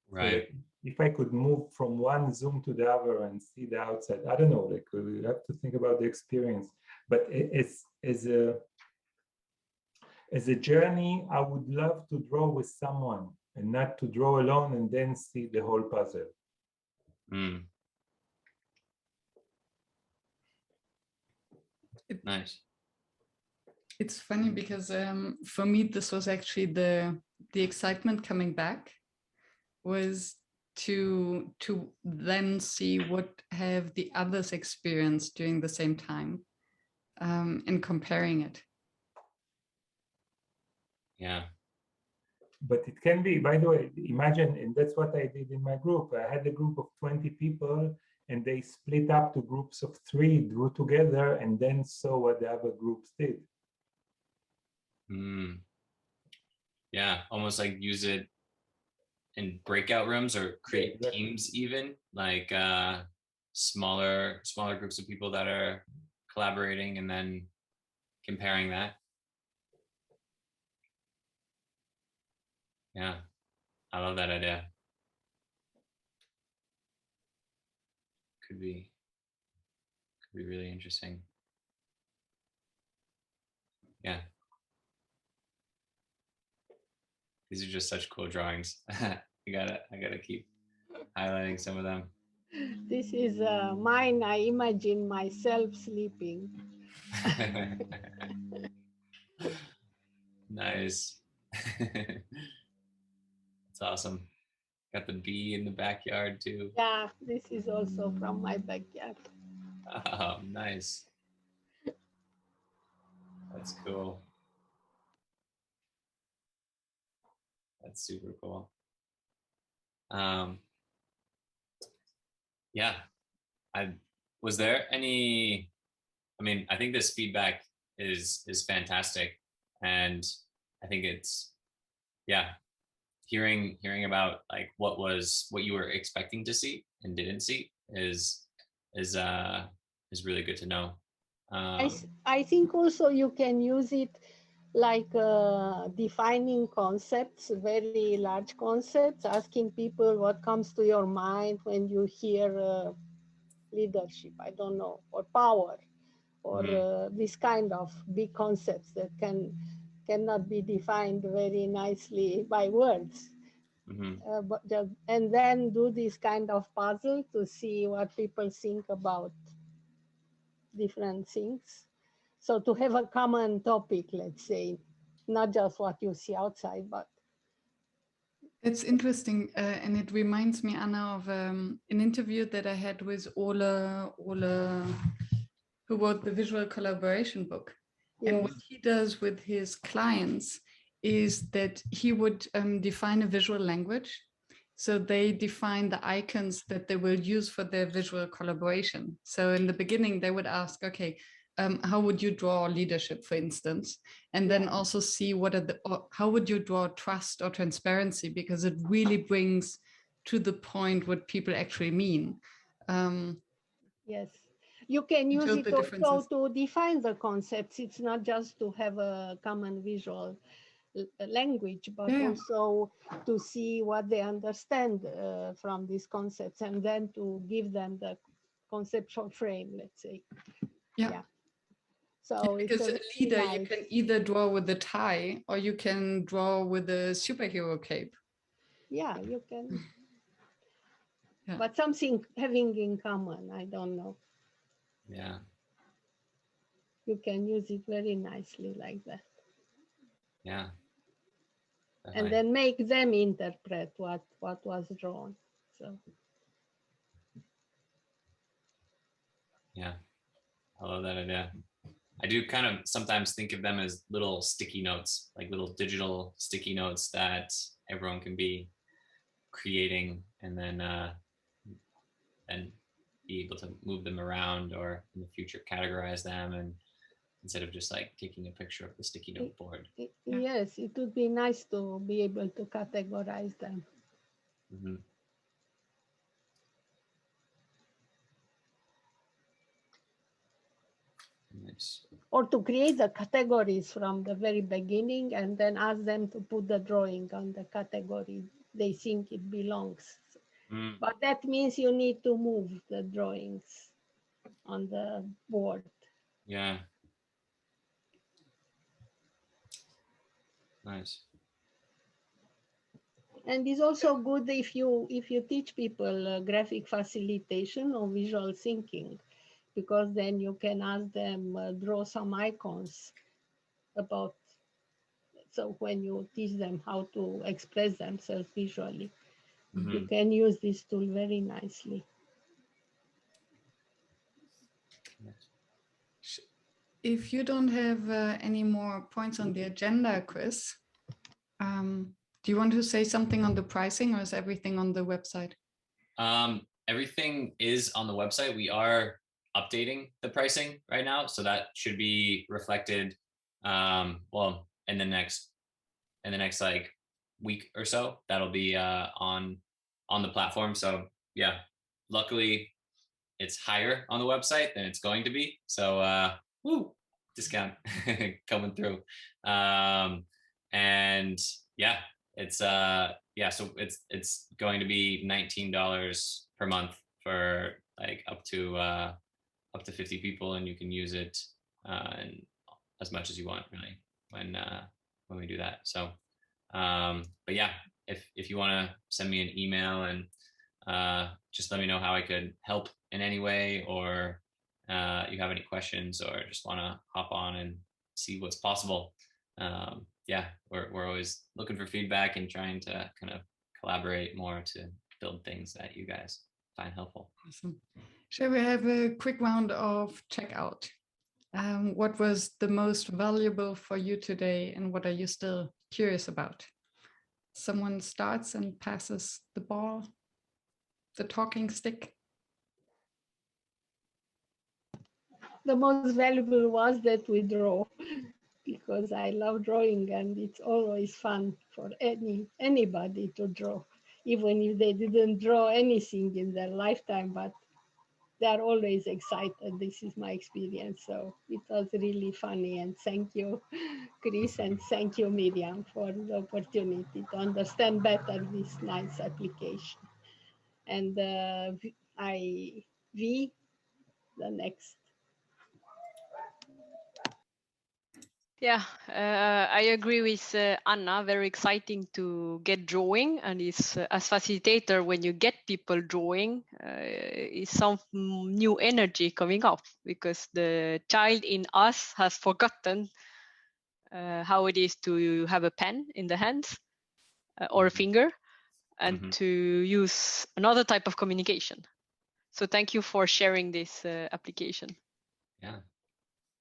Right. So if I could move from one zoom to the other and see the outside, I don't know. Like we have to think about the experience. But as a journey, I would love to draw with someone and not to draw alone and then see the whole puzzle. Nice. It's funny because for me, this was actually the excitement coming back, was to then see what have the others experienced during the same time, and comparing it. Yeah. But it can be, by the way, imagine, and that's what I did in my group. I had a group of 20 people and they split up to groups of 3, drew together, and then saw what the other groups did. Yeah, almost like use it in breakout rooms or create teams, even like smaller groups of people that are collaborating and then comparing that. Yeah, I love that idea. Could be really interesting. Yeah. These are just such cool drawings. I gotta keep highlighting some of them. This is mine. I imagine myself sleeping. Nice. That's awesome. Got the bee in the backyard too. Yeah, this is also from my backyard. Oh, nice. That's cool. That's super cool. Yeah, was there any, I mean, I think this feedback is fantastic, and I think it's, yeah, hearing about like what you were expecting to see and didn't see is really good to know. I think also you can use it like defining concepts, very large concepts, asking people what comes to your mind when you hear leadership, I don't know, or power, or this kind of big concepts that cannot be defined very nicely by words. And then do this kind of puzzle to see what people think about different things. So to have a common topic, let's say, not just what you see outside, but. It's interesting, and it reminds me, Anna, of an interview that I had with Ole, who wrote the visual collaboration book. Yes. And what he does with his clients is that he would define a visual language. So they define the icons that they will use for their visual collaboration. So in the beginning, they would ask, okay, how would you draw leadership, for instance? And then also see how would you draw trust or transparency, because it really brings to the point what people actually mean. Yes, you can use it also to define the concepts. It's not just to have a common visual language, but also to see what they understand from these concepts, and then to give them the conceptual frame, let's say. Yeah. So because it's a leader, you can either draw with a tie or you can draw with a superhero cape. Yeah, you can. Yeah. But something having in common, I don't know. Yeah. You can use it very nicely like that. Yeah. And then make them interpret what was drawn. So. Yeah, I love that idea. I do kind of sometimes think of them as little sticky notes, like little digital sticky notes that everyone can be creating, and then be able to move them around, or in the future categorize them, and instead of just like taking a picture of the sticky note board. Yes, it would be nice to be able to categorize them. Mm-hmm. Nice. Or to create the categories from the very beginning and then ask them to put the drawing on the category they think it belongs. But that means you need to move the drawings on the board. Yeah. Nice. And it's also good if you teach people graphic facilitation or visual thinking, because then you can ask them draw some icons about. So when you teach them how to express themselves visually, you can use this tool very nicely. If you don't have any more points on the agenda, Chris, do you want to say something on the pricing, or is everything on the website? Everything is on the website. We are updating the pricing right now, so that should be reflected well in the next like week or so. That'll be on the platform. So yeah, luckily it's higher on the website than it's going to be. So woo, discount coming through. And yeah, it's so it's going to be $19 per month for like up to 50 people, and you can use it and as much as you want, really, when we do that. So but yeah, if you want to send me an email and just let me know how I could help in any way, or you have any questions, or just want to hop on and see what's possible, yeah, we're always looking for feedback and trying to kind of collaborate more to build things that you guys find helpful. Awesome. Shall we have a quick round of checkout? What was the most valuable for you today, and what are you still curious about? Someone starts and passes the ball, the talking stick. The most valuable was that we draw, because I love drawing, and it's always fun for anybody to draw, even if they didn't draw anything in their lifetime, but they're always excited. This is my experience. So it was really funny. And thank you, Chris, and thank you, Miriam, for the opportunity to understand better this nice application. And the next. Yeah, I agree with Anna. Very exciting to get drawing, and it's as facilitator, when you get people drawing, is some new energy coming up, because the child in us has forgotten how it is to have a pen in the hands or a finger, and to use another type of communication. So thank you for sharing this application. Yeah,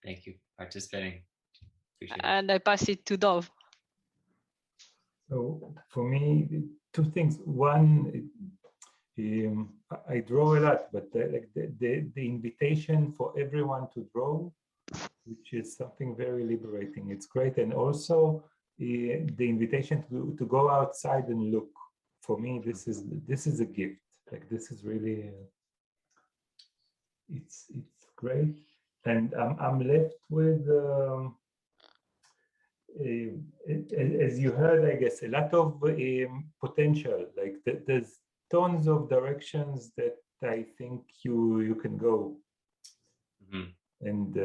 thank you for participating. And I pass it to Dov. So for me, two things. One, I draw a lot, but the invitation for everyone to draw, which is something very liberating. It's great. And also the invitation to go outside and look. For me, this is a gift. Like, this is really, it's great. And I'm left with, as you heard, I guess, a lot of potential. Like, there's tons of directions that I think you can go. And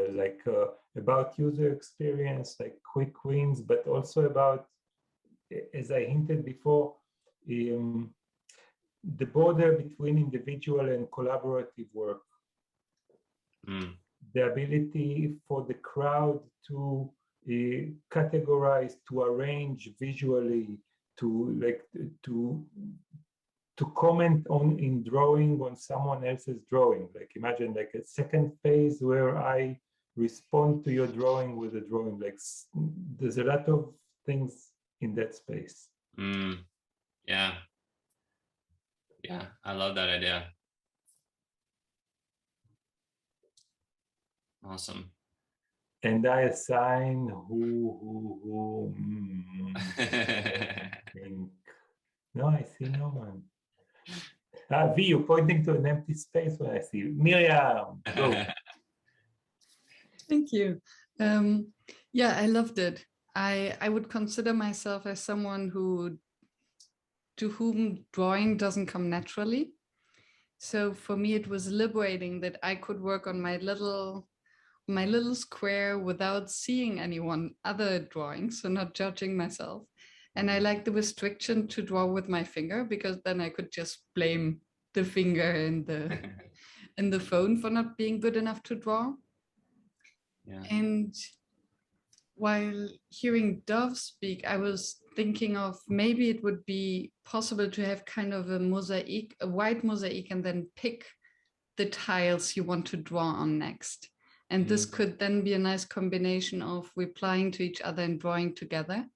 about user experience, like quick wins, but also about, as I hinted before, the border between individual and collaborative work. The ability for the crowd to categorize, to arrange visually, to comment on in drawing on someone else's drawing. Like, imagine like a second phase where I respond to your drawing with a drawing. Like, there's a lot of things in that space. Yeah, I love that idea. Awesome. And I assign who. No, I see no one. V, you're pointing to an empty space when I see Miriam. Go. Thank you. Yeah, I loved it. I would consider myself as someone to whom drawing doesn't come naturally. So for me, it was liberating that I could work on my little square without seeing anyone other drawing, so not judging myself. And I like the restriction to draw with my finger, because then I could just blame the finger and the phone for not being good enough to draw. Yeah. And while hearing Dove speak, I was thinking of maybe it would be possible to have kind of a mosaic, a white mosaic, and then pick the tiles you want to draw on next. And this could then be a nice combination of replying to each other and drawing together,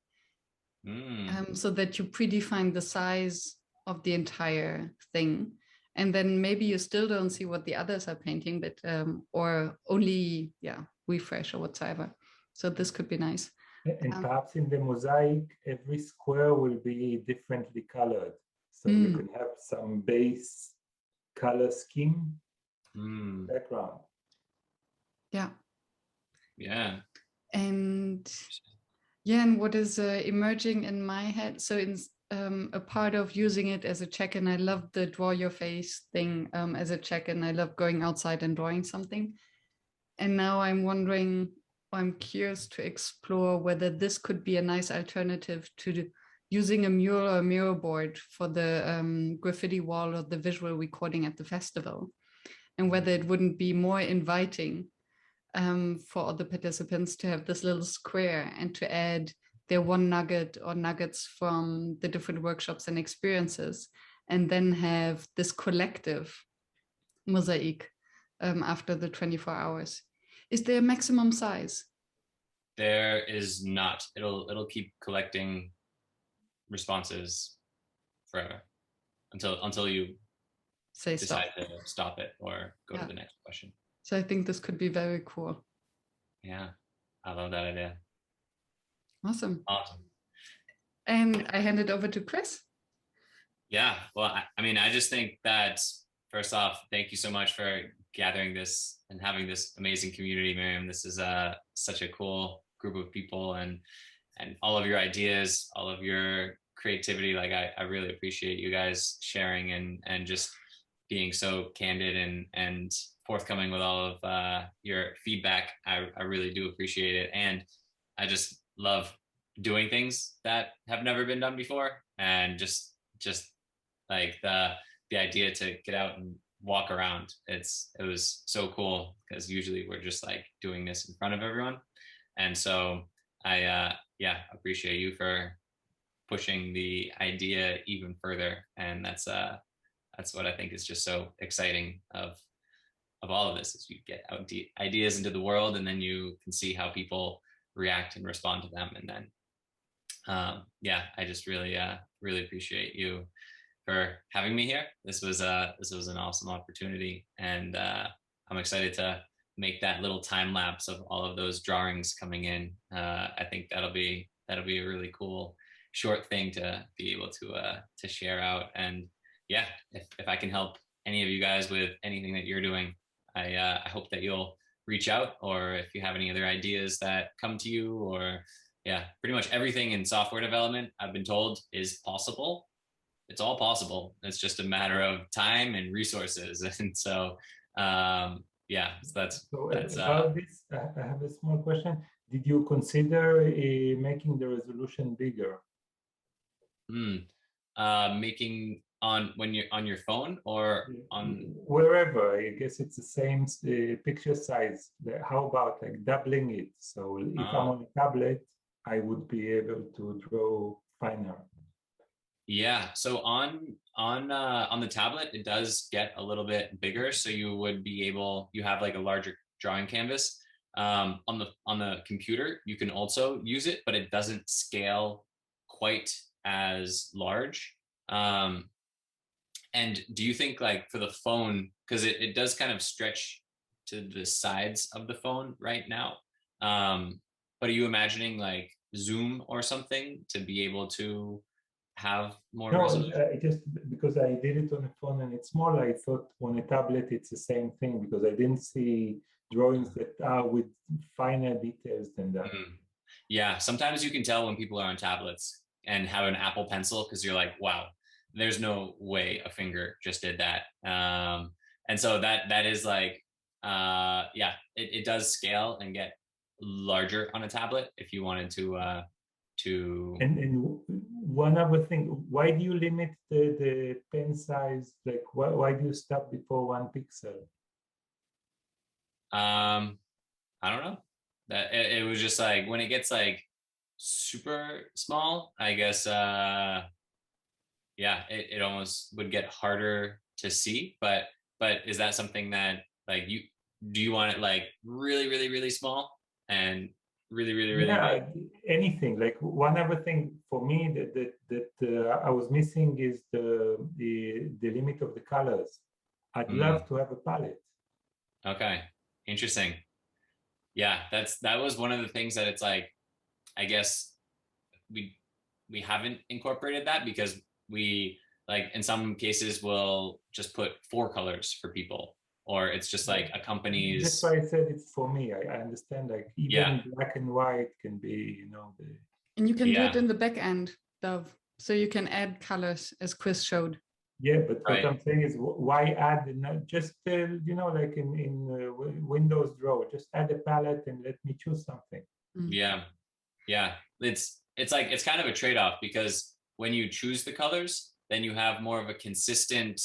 so that you predefine the size of the entire thing. And then maybe you still don't see what the others are painting, but or only, refresh or whatsoever. So this could be nice. And perhaps in the mosaic, every square will be differently colored. So you can have some base color scheme background. Yeah. Yeah. And what is emerging in my head, so in a part of using it as a check-in, I love the draw your face thing as a check-in. I love going outside and drawing something. And now I'm wondering, I'm curious to explore whether this could be a nice alternative to using a mural or a mirror board for the graffiti wall or the visual recording at the festival, and whether it wouldn't be more inviting for all the participants to have this little square and to add their one nugget or nuggets from the different workshops and experiences, and then have this collective mosaic after the 24 hours. Is there a maximum size? There is not. It'll keep collecting responses forever until you Say decide stop. to stop it or go to the next question. So I think this could be very cool. Yeah, I love that idea. Awesome. Awesome. And I hand it over to Chris. Yeah, well, I mean, I just think that first off, thank you so much for gathering this and having this amazing community, Miriam. This is such a cool group of people, and all of your ideas, all of your creativity. Like I really appreciate you guys sharing and just being so candid and forthcoming with all of your feedback. I really do appreciate it, and I just love doing things that have never been done before, and just like the idea to get out and walk around. It was so cool, because usually we're just like doing this in front of everyone, and so I appreciate you for pushing the idea even further, and that's what I think is just so exciting of all of this, is you get out ideas into the world, and then you can see how people react and respond to them, and then I just really appreciate you for having me here. This was an awesome opportunity, and I'm excited to make that little time lapse of all of those drawings coming in. I think that'll be a really cool short thing to be able to share out. And yeah, if I can help any of you guys with anything that you're doing, I hope that you'll reach out, or if you have any other ideas that come to you, or pretty much everything in software development, I've been told, is possible. It's all possible. It's just a matter of time and resources. And so, so that's about this, I have a small question. Did you consider making the resolution bigger? Making when you're on your phone or on wherever. I guess it's the same picture size. How about like doubling it? So if I'm on a tablet, I would be able to draw finer. Yeah, so on the tablet, it does get a little bit bigger. So you have like a larger drawing canvas. On the computer, you can also use it, but it doesn't scale quite as large. And do you think, like, for the phone, because it does kind of stretch to the sides of the phone right now, but are you imagining like Zoom or something to be able to have more resolution? Just because I did it on a phone and it's small, I thought on a tablet it's the same thing, because I didn't see drawings that are with finer details than that. Yeah, sometimes you can tell when people are on tablets and have an Apple Pencil, because you're like, wow, there's no way a finger just did that. And so that is like, it does scale and get larger on a tablet if you wanted to. And one other thing, why do you limit the pen size? Like, why do you stop before 1 pixel? I don't know. That it was just like when it gets like super small, I guess. It almost would get harder to see. But is that something that, like, do you want it like really, really, really small and really, really, really big? Anything. Like, one other thing for me that I was missing is the limit of the colors. I'd love to have a palette. Okay, interesting. Yeah, that was one of the things that it's like, I guess we haven't incorporated that, because we, like, in some cases will just put 4 colors for people, or it's just like a company's. That's why I said it's for me. I understand, like, even black and white can be, and you can do it in the back end, Dov. So you can add colors, as Chris showed. Yeah, but what I'm saying is, why add? Just like in Windows Draw, just add a palette and let me choose something. Yeah. It's like, it's kind of a trade-off, because when you choose the colors, then you have more of a consistent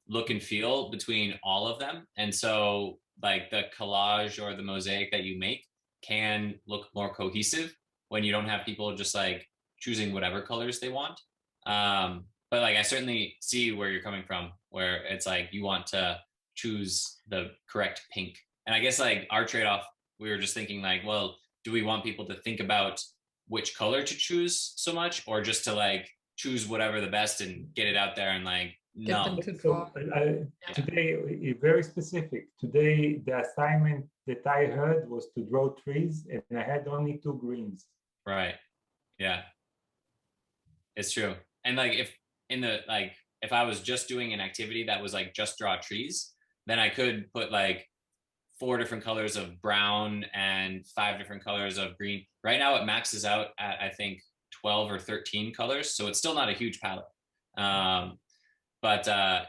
look and feel between all of them. And so, like, the collage or the mosaic that you make can look more cohesive. when you don't have people just like choosing whatever colors they want. But like I certainly see where you're coming from, where it's like you want to choose the correct pink. And I guess like our trade-off, we were just thinking like, well, do we want people to think about which color to choose so much, or just to like choose whatever the best and get it out there and like Get them to So draw. today, very specific. Today, the assignment that I heard was to draw trees, and I had only 2 greens. Right. Yeah. It's true. And like if I was just doing an activity that was like just draw trees, then I could put like 4 different colors of brown and 5 different colors of green. Right now it maxes out at I think 12 or 13 colors, so it's still not a huge palette. But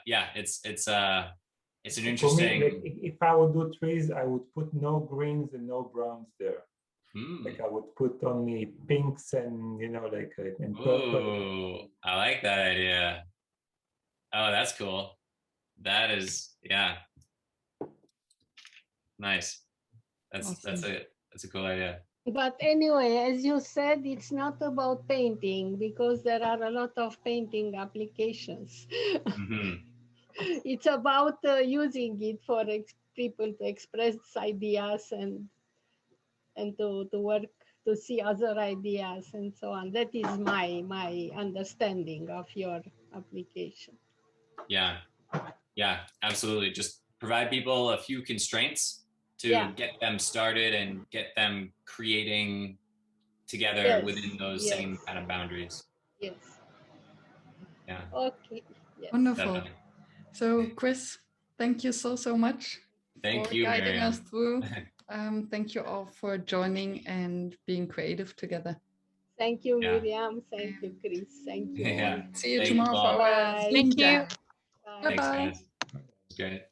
yeah, it's an interesting. For me, like, if I would do trees, I would put no greens and no browns there. Like I would put only pinks and like and purple. Ooh, I like that idea. Oh, that's cool. That is, yeah, nice. That's a cool idea. But anyway, as you said, it's not about painting because there are a lot of painting applications. It's about using it for people to express ideas and to work, to see other ideas and so on. That is my understanding of your application. Yeah, absolutely. Just provide people a few constraints to get them started and get them creating together within those same kind of boundaries. Yes. Yeah. Okay. Yes. Wonderful. Definitely. So Chris, thank you so much Thank you, guiding Miriam. us through. Thank you all for joining and being creative together. Thank you, Miriam. Thank you, Chris. Thank you. Yeah. See you Thank tomorrow you for all. our Thank Zoom you. jam. Bye. Thanks, Bye-bye. guys. It was great.